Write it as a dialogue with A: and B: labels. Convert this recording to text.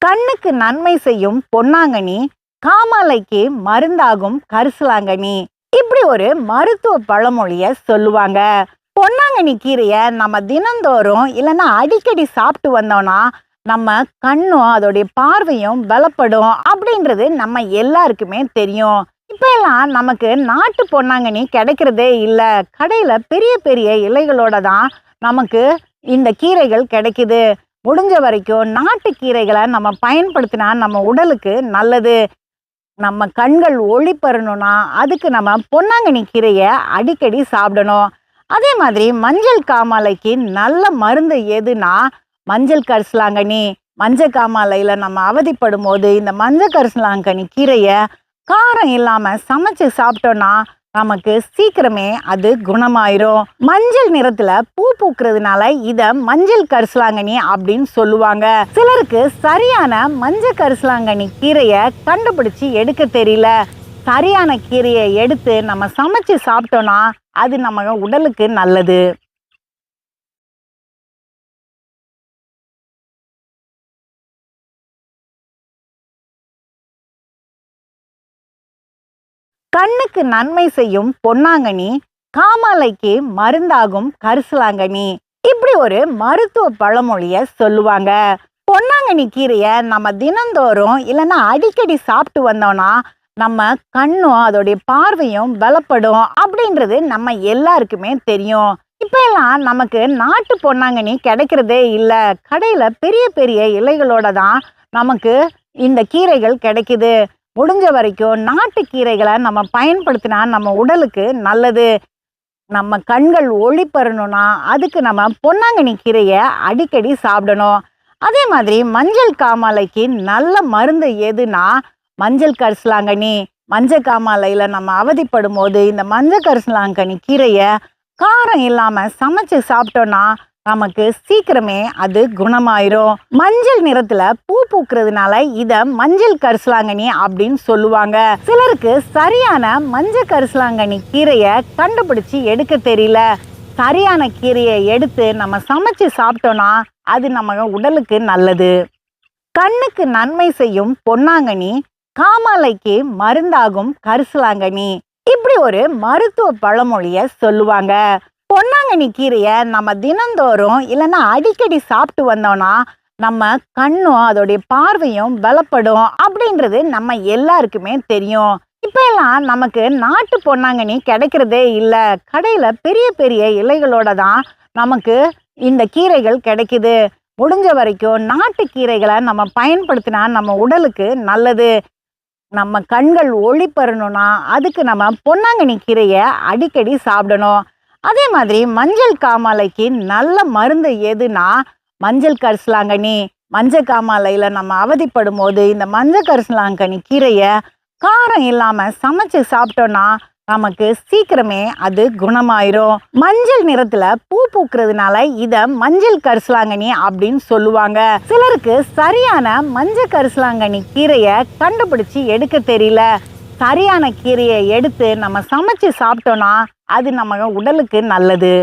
A: கண்ணுக்கு நன்மை செய்யும் பொன்னாங்கண்ணி, காமாலைக்கு மருந்தாகும் கரிசலாங்கண்ணி. இப்படி ஒரு மருத்துவ பழமொழிய சொல்லுவாங்க. பொன்னாங்கண்ணி கீரைய நம்ம தினந்தோறும் இல்லைன்னா அடிக்கடி சாப்பிட்டு வந்தோம்னா நம்ம கண்ணும் அதோடைய பார்வையும் பலப்படும் அப்படின்றது நம்ம எல்லாருக்குமே தெரியும். இப்ப எல்லாம் நமக்கு நாட்டு பொன்னாங்கண்ணி கிடைக்கிறதே இல்ல. கடையில பெரிய பெரிய இலைகளோட தான் நமக்கு இந்த கீரைகள் கிடைக்குது. முடிஞ்ச வரைக்கும் நாட்டு கீரைகளை நம்ம பயன்படுத்தினா நம்ம உடலுக்கு நல்லது. நம்ம கண்கள் ஒளி பெறணும்னா அதுக்கு நம்ம பொன்னாங்கண்ணி கீரைய அடிக்கடி சாப்பிடணும். அதே மாதிரி மஞ்சள் காமாலைக்கு நல்ல மருந்து எதுனா மஞ்சள் கரிசலாங்கண்ணி. மஞ்சள் காமாலையில நம்ம அவதிப்படும் போது இந்த மஞ்சள் கரிசலாங்கண்ணி கீரைய காரம் இல்லாம சமைச்சு சாப்பிட்டோம்னா நமக்கு சீக்கிரமே அது குணமாயிரும். மஞ்சள் நிறத்துல பூ பூக்குறதுனால இத மஞ்சள் கரிசலாங்கண்ணி அப்படின்னு சொல்லுவாங்க. சிலருக்கு சரியான மஞ்சள் கரிசலாங்கண்ணி கீரைய கண்டுபிடிச்சு எடுக்க தெரியல. சரியான கீரையை எடுத்து நம்ம சமைச்சு சாப்பிட்டோம்னா அது நம்ம உடலுக்கு நல்லது. கண்ணுக்கு நன்மை செய்யும் பொன்னாங்கண்ணி, காமாலைக்கு மருந்தாகும் கரிசலாங்கண்ணி. இப்படி ஒரு மருத்துவ பழமொழிய சொல்லுவாங்க. பொன்னாங்கண்ணி கீரைய நம்ம தினந்தோறும் இல்லைன்னா அடிக்கடி சாப்பிட்டு வந்தோம்னா நம்ம கண்ணும் அதோடைய பார்வையும் பலப்படும் அப்படின்றது நம்ம எல்லாருக்குமே தெரியும். இப்ப எல்லாம் நமக்கு நாட்டு பொன்னாங்கண்ணி கிடைக்கிறதே இல்ல. கடையில பெரிய பெரிய இலைகளோட தான் நமக்கு இந்த கீரைகள் கிடைக்குது. முடிஞ்ச வரைக்கும் நாட்டு கீரைகளை நம்ம பயன்படுத்தினா நம்ம உடலுக்கு நல்லது. நம்ம கண்கள் ஒளி பெறணும்னா அதுக்கு நம்ம பொன்னாங்கண்ணி கீரைய அடிக்கடி சாப்பிடணும். அதே மாதிரி மஞ்சள் காமாலைக்கு நல்ல மருந்து எதுனா மஞ்சள் கரிசலாங்கண்ணி. மஞ்சள் காமாலையில நம்ம அவதிப்படும் போது இந்த மஞ்சள் கரிசலாங்கண்ணி கீரைய காரம் இல்லாம சமைச்சு சாப்பிட்டோம்னா நமக்கு சீக்கிரமே அது குணமாயிரும். மஞ்சள் நிறத்துல பூ பூக்குறதுனால இத மஞ்சள் கரிசலாங்கண்ணி அப்படின்னு சொல்லுவாங்க. சிலருக்கு சரியான மஞ்சள் கரிசலாங்கண்ணி கீரைய கண்டுபிடிச்சு எடுக்க தெரியல. சரியான கீரையை எடுத்து நம்ம சமைச்சு சாப்பிட்டோம்னா அது நம்ம உடலுக்கு நல்லது. கண்ணுக்கு நன்மை செய்யும் பொன்னாங்கண்ணி, காமாலைக்கு மருந்தாகும் கரிசலாங்கண்ணி. இப்படி ஒரு மருத்துவ பழமொழிய சொல்லுவாங்க. பொன்னாங்கண்ணி கீரைய நம்ம தினந்தோறும் இல்லைன்னா அடிக்கடி சாப்பிட்டு வந்தோம்னா நம்ம கண்ணும் அதோடைய பார்வையும் பலப்படும் அப்படின்றது நம்ம எல்லாருக்குமே தெரியும். இப்ப எல்லாம் நமக்கு நாட்டு பொன்னாங்கண்ணி கிடைக்கிறதே இல்ல. கடையில பெரிய பெரிய இலைகளோட தான் நமக்கு இந்த கீரைகள் கிடைக்குது. முடிஞ்ச வரைக்கும் நாட்டு கீரைகளை நம்ம பயன்படுத்தினா நம்ம உடலுக்கு நல்லது. நம்ம கண்கள் ஒளி பெறணும்னா அதுக்கு நம்ம பொன்னாங்கண்ணி கீரைய அடிக்கடி சாப்பிடணும். அதே மாதிரி மஞ்சள் காமாலைக்கு நல்ல மருந்து எதுனா மஞ்சள் கரிசலாங்கண்ணி. மஞ்சள் காமாலையில நம்ம அவதிப்படும் போது இந்த மஞ்சள் கரிசலாங்கண்ணி கீரைய காரம் இல்லாம சமைச்சு சாப்பிட்டோம்னா நமக்கு சீக்கிரமே அது குணமாயிரும். மஞ்சள் நிறத்துல பூ பூக்குறதுனால இத மஞ்சள் கரிசலாங்கண்ணி அப்படின்னு சொல்லுவாங்க. சிலருக்கு சரியான மஞ்சள் கரிசலாங்கண்ணி கீரைய கண்டுபிடிச்சு எடுக்க தெரியல. சரியான கீரையை எடுத்து நம்ம சமைச்சு சாப்பிட்டோம்னா அது நம்ம உடலுக்கு நல்லது.